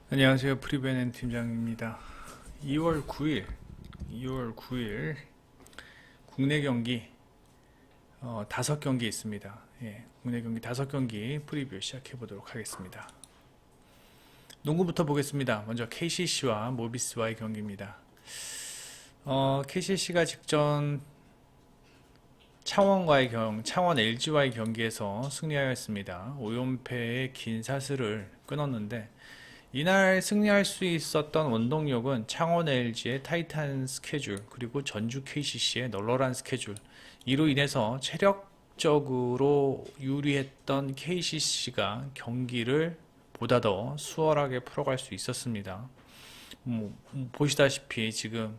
안녕하세요. 프리베넨 팀장입니다. 2월 9일 국내 경기 5경기 있습니다. 국내 경기 5경기 프리뷰 시작해 보도록 하겠습니다. 농구부터 보겠습니다. 먼저 KCC와 모비스와의 경기입니다. KCC가 직전 창원 LG와의 경기에서 승리하였습니다. 5연패의 긴 사슬을 끊었는데 이날 승리할 수 있었던 원동력은 창원 LG의 타이트한 스케줄 그리고 전주 KCC의 널널한 스케줄, 이로 인해서 체력적으로 유리했던 KCC가 경기를 보다 더 수월하게 풀어갈 수 있었습니다. 보시다시피 지금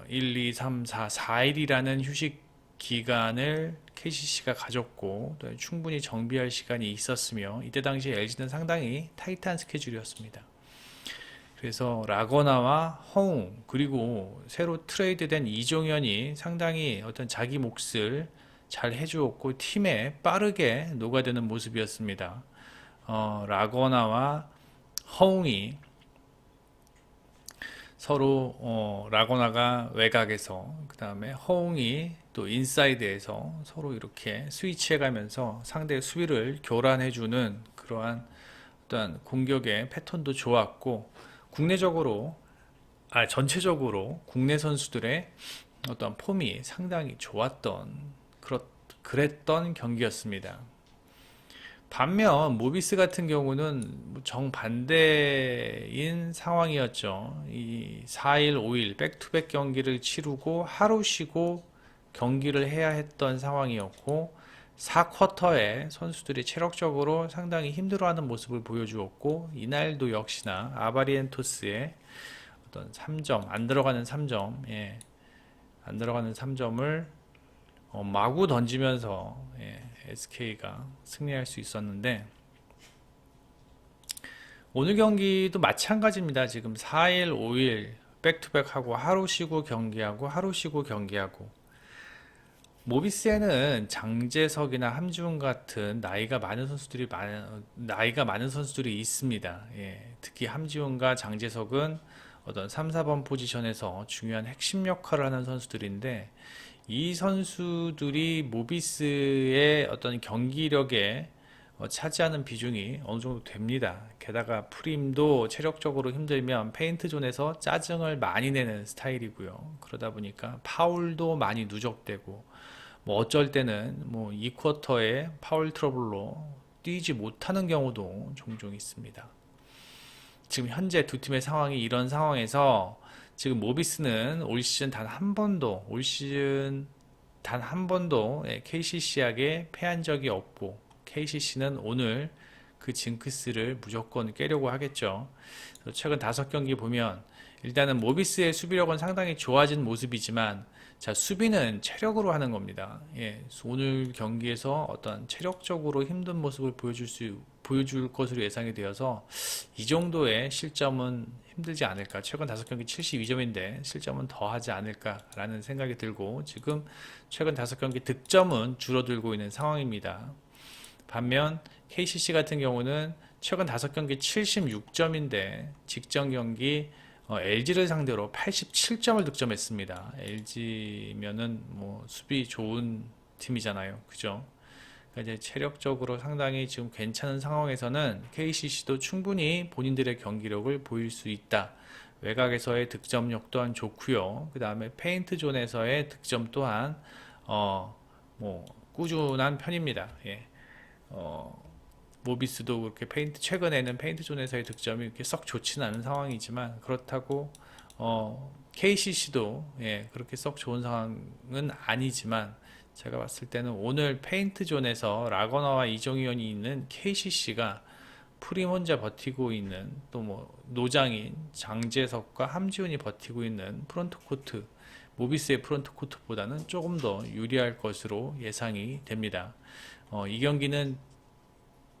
1, 2, 3, 4일이라는 휴식 기간을 KCC가 가졌고 또 충분히 정비할 시간이 있었으며, 이때 당시 LG는 상당히 타이트한 스케줄이었습니다. 그래서 라거나와 허웅 그리고 새로 트레이드된 이종현이 상당히 어떤 자기 몫을 잘 해주었고 팀에 빠르게 녹아드는 모습이었습니다. 라거나와 허웅이 서로 라거나가 외곽에서, 그 다음에 허웅이 또 인사이드에서 서로 이렇게 스위치해가면서 상대의 수비를 교란해주는 그러한 어떤 공격의 패턴도 좋았고, 국내적으로 전체적으로 국내 선수들의 어떤 폼이 상당히 좋았던 그랬던 경기였습니다. 반면 모비스 같은 경우는 정반대인 상황이었죠. 이 4일, 5일 백투백 경기를 치르고 하루 쉬고 경기를 해야 했던 상황이었고, 4쿼터에 선수들이 체력적으로 상당히 힘들어하는 모습을 보여주었고, 이날도 역시나 아바리엔토스의 어떤 3점, 안 들어가는 3점, 안 들어가는 3점을 마구 던지면서 SK가 승리할 수 있었는데, 오늘 경기도 마찬가지입니다. 지금 4일, 5일 백투백하고 하루 쉬고 경기하고 하루 쉬고 경기하고, 모비스에는 장재석이나 함지훈 같은 나이가 많은 선수들이 있습니다. 특히 함지훈과 장재석은 어떤 3, 4번 포지션에서 중요한 핵심 역할을 하는 선수들인데, 이 선수들이 모비스의 어떤 경기력에 차지하는 비중이 어느 정도 됩니다. 게다가 프림도 체력적으로 힘들면 페인트 존에서 짜증을 많이 내는 스타일이고요. 그러다 보니까 파울도 많이 누적되고, 어쩔 때는 2쿼터에 파울 트러블로 뛰지 못하는 경우도 종종 있습니다. 지금 현재 두 팀의 상황이 이런 상황에서 지금 모비스는 올 시즌 단 한 번도 KCC에게 패한 적이 없고, KCC는 오늘 그 징크스를 무조건 깨려고 하겠죠. 최근 5경기 보면 일단은 모비스의 수비력은 상당히 좋아진 모습이지만, 자, 수비는 체력으로 하는 겁니다. 오늘 경기에서 어떤 체력적으로 힘든 모습을 보여줄 것으로 예상이 되어서 이 정도의 실점은 힘들지 않을까. 최근 5경기 72점인데 실점은 더 하지 않을까라는 생각이 들고, 지금 최근 5경기 득점은 줄어들고 있는 상황입니다. 반면 KCC 같은 경우는 최근 5경기 76점인데 직전 경기 LG를 상대로 87점을 득점했습니다. LG면은 수비 좋은 팀이잖아요. 그죠? 그러니까 이제 체력적으로 상당히 지금 괜찮은 상황에서는 KCC도 충분히 본인들의 경기력을 보일 수 있다. 외곽에서의 득점력 또한 좋고요. 그 다음에 페인트 존에서의 득점 또한 꾸준한 편입니다. 모비스도 그렇게 최근에는 페인트 존에서의 득점이 이렇게 썩 좋지는 않은 상황이지만, 그렇다고 KCC도 그렇게 썩 좋은 상황은 아니지만, 제가 봤을 때는 오늘 페인트 존에서 라거나와 이종현이 있는 KCC가 프림 혼자 버티고 있는, 또 노장인 장재석과 함지훈이 버티고 있는 프론트 코트, 모비스의 프론트 코트보다는 조금 더 유리할 것으로 예상이 됩니다. 이 경기는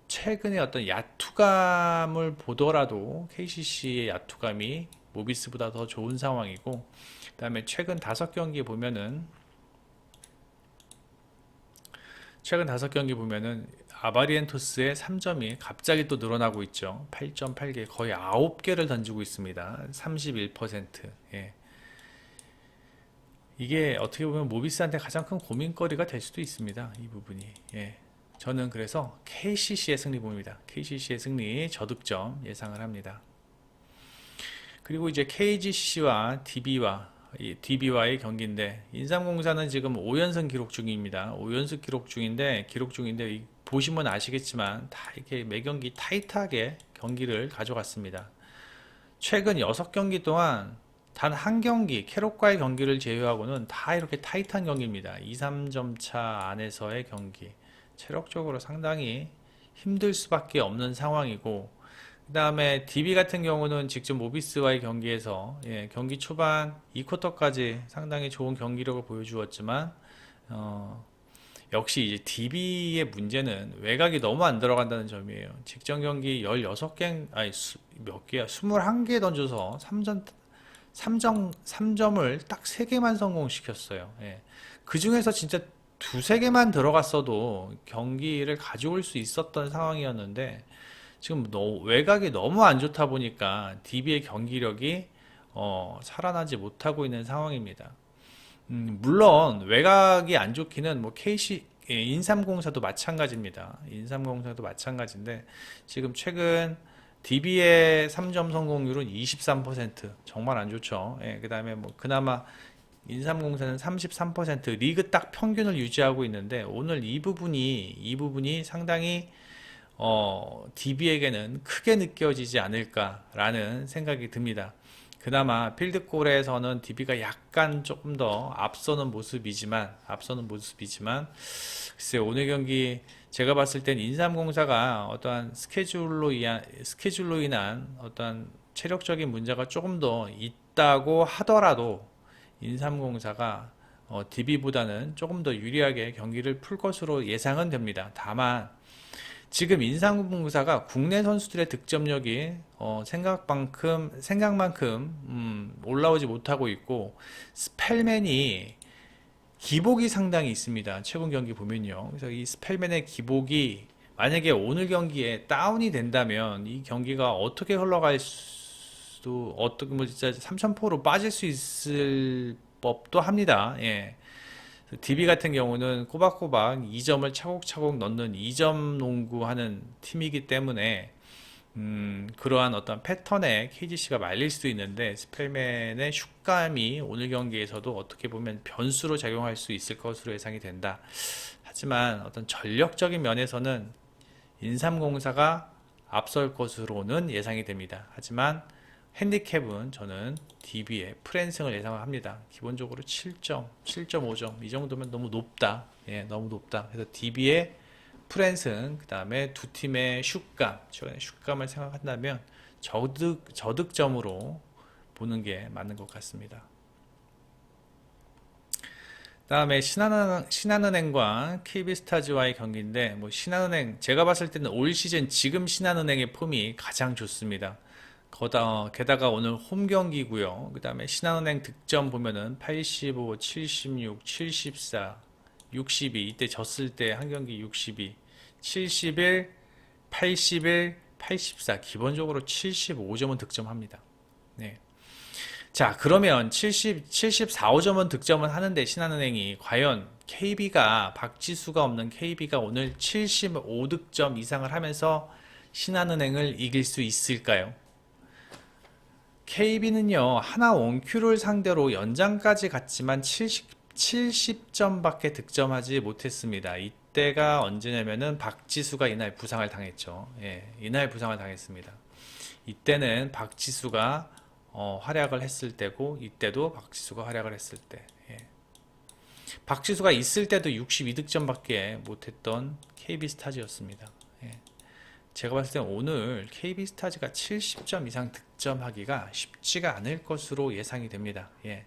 최근에 어떤 야투감을 보더라도 KCC의 야투감이 모비스보다 더 좋은 상황이고, 그 다음에 최근 5경기 보면은 아바리엔토스의 3점이 갑자기 또 늘어나고 있죠. 8.8개, 거의 9개를 던지고 있습니다. 31%. 예. 이게 어떻게 보면 모비스한테 가장 큰 고민거리가 될 수도 있습니다. 이 부분이. 예. 저는 그래서 KCC의 승리 봅니다. KCC의 승리 저득점 예상을 합니다. 그리고 이제 KGC와 DB와의 경기인데, 인삼공사는 지금 5연승 기록 중입니다. 5연승 기록 중인데 보시면 아시겠지만 다 이렇게 매 경기 타이트하게 경기를 가져갔습니다. 최근 6경기 동안 단 한 경기, 캐롯과의 경기를 제외하고는 다 이렇게 타이트한 경기입니다. 2, 3점 차 안에서의 경기. 체력적으로 상당히 힘들 수밖에 없는 상황이고, 그 다음에 DB 같은 경우는 직접 모비스와의 경기에서 경기 초반 2쿼터까지 상당히 좋은 경기력을 보여주었지만 역시 이제 DB의 문제는 외곽이 너무 안 들어간다는 점이에요. 직전 경기 16개, 아니 몇 개야? 21개 던져서 3점을 딱 3개만 성공시켰어요. 예. 그 중에서 진짜 두세 개만 들어갔어도 경기를 가져올 수 있었던 상황이었는데, 지금 외곽이 너무 안 좋다 보니까 DB의 경기력이 살아나지 못하고 있는 상황입니다. 물론 외곽이 안 좋기는 뭐 인삼공사도 마찬가지입니다. 인삼공사도 마찬가지인데, 지금 최근 DB의 3점 성공률은 23%, 정말 안 좋죠. 예, 그 다음에 뭐 그나마 인삼공사는 33%, 리그 딱 평균을 유지하고 있는데, 오늘 이 부분이 상당히 DB에게는 크게 느껴지지 않을까라는 생각이 듭니다. 그나마 필드골에서는 DB가 약간 조금 더 앞서는 모습이지만 글쎄 오늘 경기 제가 봤을 땐 인삼공사가 어떠한 스케줄로 인한 어떠한 체력적인 문제가 조금 더 있다고 하더라도 인삼공사가 DB보다는 조금 더 유리하게 경기를 풀 것으로 예상은 됩니다. 다만 지금 인삼공사가 국내 선수들의 득점력이 생각만큼 올라오지 못하고 있고, 스펠맨이 기복이 상당히 있습니다. 최근 경기 보면요. 그래서 이 스펠맨의 기복이 만약에 오늘 경기에 다운이 된다면 이 경기가 어떻게 흘러갈 수도, 어떻게 뭐 진짜 3,000%로 빠질 수 있을 법도 합니다. 예. DB 같은 경우는 꼬박꼬박 2점을 차곡차곡 넣는 2점 농구하는 팀이기 때문에 그러한 어떤 패턴에 KGC가 말릴 수도 있는데, 스펠맨의 슛감이 오늘 경기에서도 어떻게 보면 변수로 작용할 수 있을 것으로 예상이 된다. 하지만 어떤 전력적인 면에서는 인삼공사가 앞설 것으로는 예상이 됩니다. 하지만 핸디캡은 저는 DB의 프랜승을 예상을 합니다. 기본적으로 7점, 7.5점 이 정도면 너무 높다. 예, 너무 높다. 그래서 DB의 프랜승, 그 다음에 두 팀의 슛감을 생각한다면 저득점으로 보는 게 맞는 것 같습니다. 다음에 신한은행과 KB스타즈와의 경기인데, 뭐 신한은행 제가 봤을 때는 올 시즌 지금 신한은행의 폼이 가장 좋습니다. 게다가 오늘 홈 경기고요. 그 다음에 신한은행 득점 보면은 85, 76, 74, 62, 이때 졌을 때 한 경기 62, 71, 81, 84, 기본적으로 75점은 득점합니다. 네. 자, 그러면 74, 5점은 득점은 하는데 신한은행이 과연 박지수가 없는 KB가 오늘 75득점 이상을 하면서 신한은행을 이길 수 있을까요? KB는요, 하나 원큐를 상대로 연장까지 갔지만 70점밖에 득점하지 못했습니다. 이때가 언제냐면은 박지수가 이날 부상을 당했죠. 예, 이날 부상을 당했습니다. 이때는 박지수가 활약을 했을 때고, 이때도 박지수가 활약을 했을 때, 예. 박지수가 있을 때도 62득점밖에 못했던 KB스타즈였습니다. 예. 제가 봤을 때 오늘 KB스타즈가 70점 이상 득점하기가 쉽지가 않을 것으로 예상이 됩니다. 예.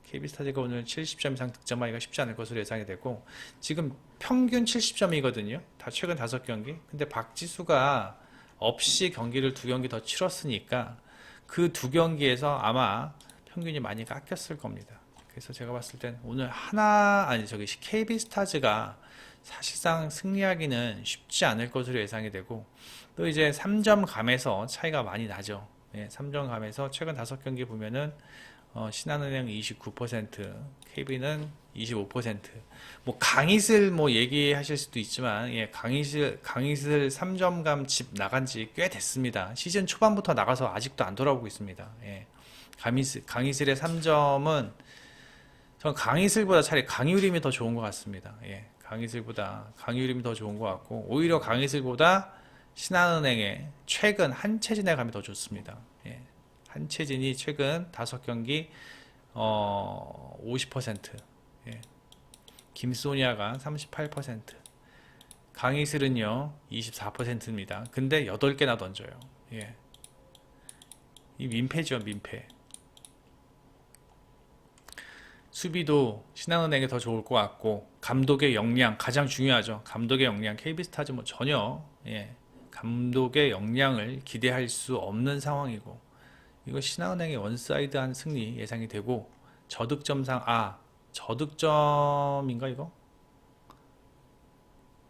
KB스타즈가 오늘 70점 이상 득점하기가 쉽지 않을 것으로 예상이 되고, 지금 평균 70점이거든요. 다 최근 5경기. 근데 박지수가 없이 경기를 2경기 더 치렀으니까 그 2경기에서 아마 평균이 많이 깎였을 겁니다. 그래서 제가 봤을 땐 오늘 KB스타즈가 사실상 승리하기는 쉽지 않을 것으로 예상이 되고, 또 이제 3점 감에서 차이가 많이 나죠. 예, 3점 감에서 최근 5경기 보면은 신한은행 29%, KB는 25%. 뭐 강의슬 뭐 얘기하실 수도 있지만, 예, 강의슬 3점감 집 나간 지 꽤 됐습니다. 시즌 초반부터 나가서 아직도 안 돌아오고 있습니다. 예. 강의슬의 3점은 전 강의슬보다 차라리 강유림이 더 좋은 것 같습니다. 예. 강의슬보다 강유림이 더 좋은 것 같고, 오히려 강의슬보다 신한은행의 최근 한채진의 감이 더 좋습니다. 예. 한채진이 최근 5경기 50%, 예. 김소니아가 38%, 강희슬은요 24%입니다. 근데 8개나 던져요. 예. 이 민폐죠, 민폐. 수비도 신한은행이 더 좋을 것 같고, 감독의 역량 가장 중요하죠. 감독의 역량, KB스타즈 뭐 전혀, 예, 감독의 역량을 기대할 수 없는 상황이고, 이거 신한은행의 원사이드한 승리 예상이 되고, 저득점인가 이거?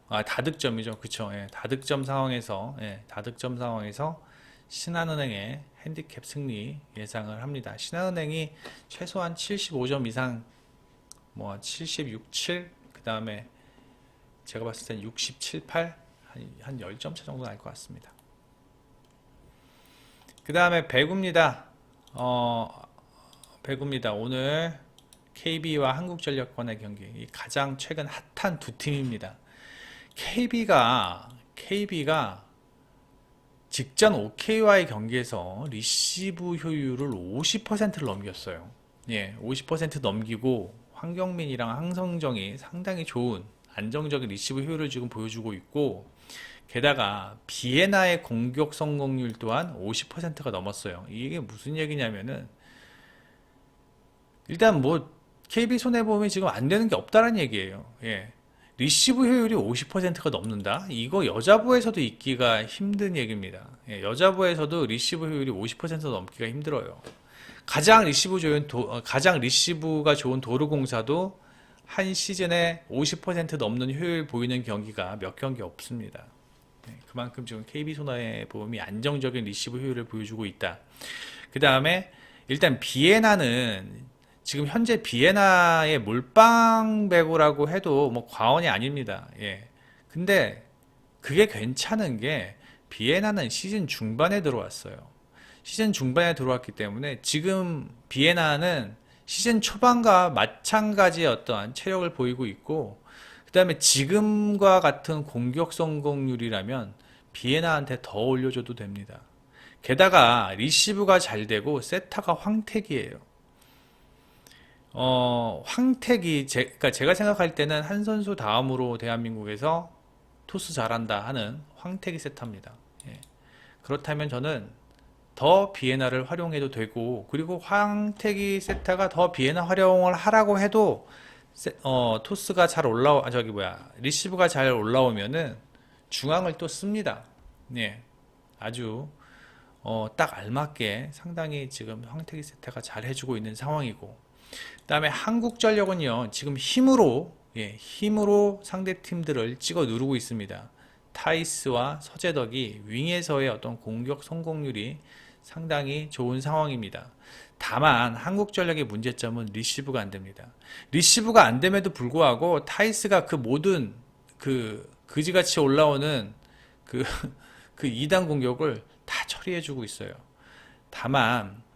다득점이죠. 그쵸. 예, 다득점 상황에서, 예, 다득점 상황에서 신한은행의 핸디캡 승리 예상을 합니다. 신한은행이 최소한 75점 이상, 뭐 76, 7, 그 다음에 제가 봤을 땐 67, 8, 한 10점 차 정도 날 것 같습니다. 그 다음에 배구입니다. 배구입니다. 오늘 KB와 한국전력권의 경기, 가장 최근 핫한 두 팀입니다. KB가 직전 OK와의 경기에서 리시브 효율을 50%를 넘겼어요. 예, 50% 넘기고 황경민이랑 황성정이 상당히 좋은 안정적인 리시브 효율을 지금 보여주고 있고, 게다가 비에나의 공격 성공률 또한 50%가 넘었어요. 이게 무슨 얘기냐면은, 일단 뭐 KB 손해보험이 지금 안 되는 게 없다는 얘기예요. 예. 리시브 효율이 50%가 넘는다? 이거 여자부에서도 있기가 힘든 얘기입니다. 예, 여자부에서도 리시브 효율이 50% 넘기가 힘들어요. 가장 리시브가 좋은 도로공사도 한 시즌에 50% 넘는 효율 보이는 경기가 몇 경기 없습니다. 예, 그만큼 지금 KB손해보험이 안정적인 리시브 효율을 보여주고 있다. 그 다음에 일단 비에나는 지금 현재 비에나의 몰빵 배구라고 해도 뭐 과언이 아닙니다. 예. 근데 그게 괜찮은 게, 비에나는 시즌 중반에 들어왔어요. 시즌 중반에 들어왔기 때문에 지금 비에나는 시즌 초반과 마찬가지의 어떠한 체력을 보이고 있고, 그 다음에 지금과 같은 공격 성공률이라면 비에나한테 더 올려줘도 됩니다. 게다가 리시브가 잘 되고 세타가 황택이에요. 그러니까 제가 생각할 때는 한 선수 다음으로 대한민국에서 토스 잘한다 하는 황택이 세타입니다. 예. 그렇다면 저는 더 비에나를 활용해도 되고, 그리고 황택이 세타가 더 비에나 활용을 하라고 해도 토스가 잘 리시브가 잘 올라오면은 중앙을 또 씁니다. 예. 아주 딱 알맞게 상당히 지금 황택이 세타가 잘 해주고 있는 상황이고, 그 다음에 한국전력은요, 지금 힘으로 상대 팀들을 찍어 누르고 있습니다. 타이스와 서재덕이 윙에서의 어떤 공격 성공률이 상당히 좋은 상황입니다. 다만 한국전력의 문제점은 리시브가 안 됩니다. 리시브가 안 됨에도 불구하고 타이스가 그 모든 그지같이 올라오는 그 2단 공격을 다 처리해주고 있어요. 다만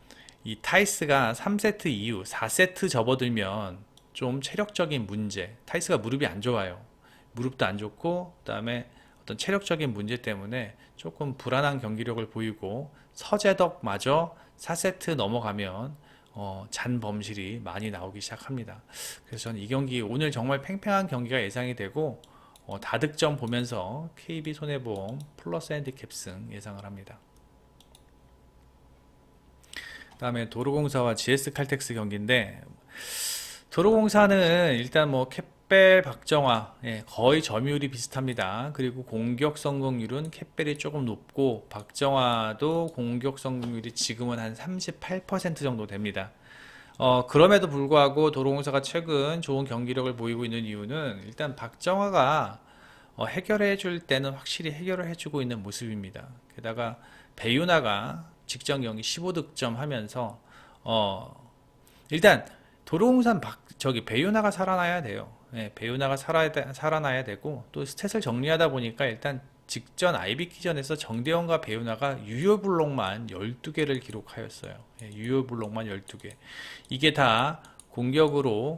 이 타이스가 3세트 이후 4세트 접어들면 좀 체력적인 문제, 타이스가 무릎이 안 좋아요. 무릎도 안 좋고, 그 다음에 어떤 체력적인 문제 때문에 조금 불안한 경기력을 보이고, 서재덕마저 4세트 넘어가면 잔범실이 많이 나오기 시작합니다. 그래서 저는 이 경기 오늘 정말 팽팽한 경기가 예상이 되고, 다득점 보면서 KB손해보험 플러스 핸디캡승 예상을 합니다. 다음에 도로공사와 GS칼텍스 경기인데, 도로공사는 일단 뭐 캣벨 박정화, 예, 거의 점유율이 비슷합니다. 그리고 공격 성공률은 캣벨이 조금 높고, 박정화도 공격 성공률이 지금은 한 38% 정도 됩니다. 그럼에도 불구하고 도로공사가 최근 좋은 경기력을 보이고 있는 이유는 일단 박정화가 해결해 줄 때는 확실히 해결을 해주고 있는 모습입니다. 게다가 배윤아가 직전 경기 15득점 하면서 일단 도로공산 저기 배윤아가 살아나야 돼요. 예, 배윤아가 살아나야 되고 또 스탯을 정리하다 보니까 일단 직전 IB키전에서 정대원과 배윤아가 유효 블록만 12개를 기록하였어요. 예, 유효 블록만 12개. 이게 다 공격으로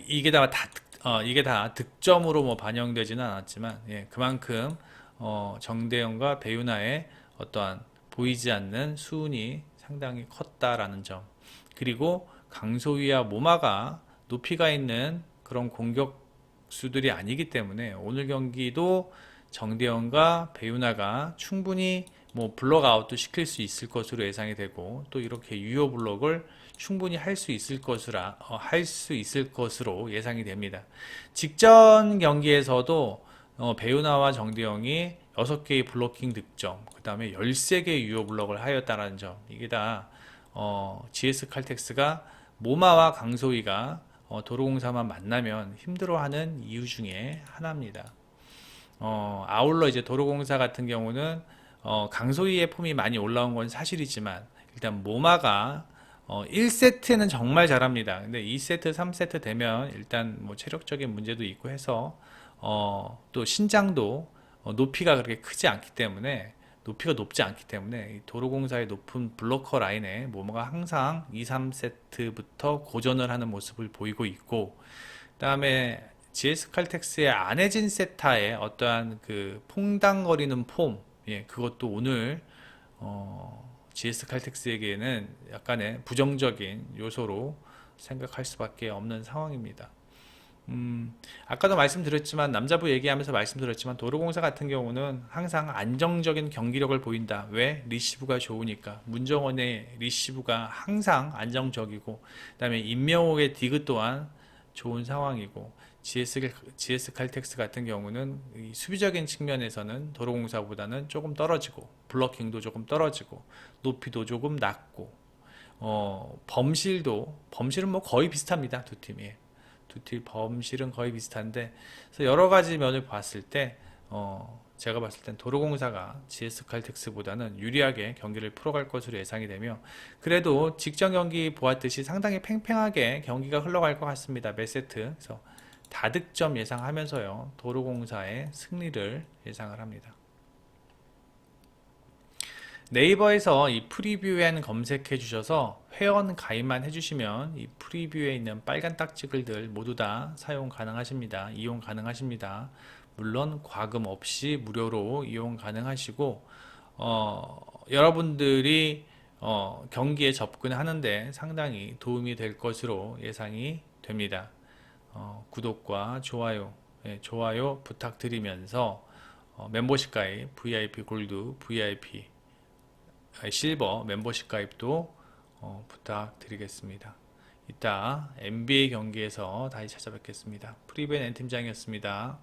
이게 다 득점으로 뭐 반영되지는 않았지만 예, 그만큼 정대영과 배윤아의 어떠한 보이지 않는 수운이 상당히 컸다라는 점. 그리고 강소희와 모마가 높이가 있는 그런 공격수들이 아니기 때문에 오늘 경기도 정대영과 배윤아가 충분히 뭐 블록 아웃도 시킬 수 있을 것으로 예상이 되고 또 이렇게 유효 블록을 충분히 할 수 있을 것으로 예상이 됩니다. 직전 경기에서도 배우나와 정대영이 6개의 블로킹 득점, 그 다음에 13개의 유효 블록을 하였다는 점. 이게 다 GS 칼텍스가 모마와 강소희가 도로공사만 만나면 힘들어하는 이유 중에 하나입니다. 아울러 이제 도로공사 같은 경우는 강소희의 폼이 많이 올라온 건 사실이지만 일단 모마가 1세트는 정말 잘합니다. 근데 2세트, 3세트 되면 일단 뭐 체력적인 문제도 있고 해서 또 신장도 높이가 그렇게 크지 않기 때문에 높이가 높지 않기 때문에 이 도로공사의 높은 블로커 라인에 모마가 항상 2, 3세트부터 고전을 하는 모습을 보이고 있고 그다음에 GS 칼텍스의 안해진 세타의 어떠한 그 퐁당거리는 폼, 예, 그것도 오늘 GS 칼텍스에게는 약간의 부정적인 요소로 생각할 수밖에 없는 상황입니다. 아까도 말씀드렸지만 남자부 얘기하면서 말씀드렸지만 도로공사 같은 경우는 항상 안정적인 경기력을 보인다. 왜? 리시브가 좋으니까. 문정원의 리시브가 항상 안정적이고 그다음에 임명옥의 디그 또한 좋은 상황이고 GS 칼텍스 같은 경우는 이 수비적인 측면에서는 도로공사보다는 조금 떨어지고 블러킹도 조금 떨어지고 높이도 조금 낮고 범실은 뭐 거의 비슷합니다. 두 팀이. 두 팀 범실은 거의 비슷한데 그래서 여러 가지 면을 봤을 때 제가 봤을 땐 도로공사가 GS 칼텍스보다는 유리하게 경기를 풀어갈 것으로 예상이 되며 그래도 직전 경기 보았듯이 상당히 팽팽하게 경기가 흘러갈 것 같습니다. 몇 세트. 그래서 다득점 예상하면서요. 도로공사의 승리를 예상을 합니다. 네이버에서 이 프리뷰엔 검색해 주셔서 회원 가입만 해주시면 이 프리뷰에 있는 빨간 딱지글들 모두 다 사용 가능하십니다. 이용 가능하십니다. 물론 과금 없이 무료로 이용 가능하시고 여러분들이 경기에 접근하는데 상당히 도움이 될 것으로 예상이 됩니다. 구독과 좋아요, 좋아요 부탁드리면서 멤버십 가입, VIP 골드, VIP 실버 멤버십 가입도 부탁드리겠습니다. 이따 NBA 경기에서 다시 찾아뵙겠습니다. 프리벤 N팀장이었습니다.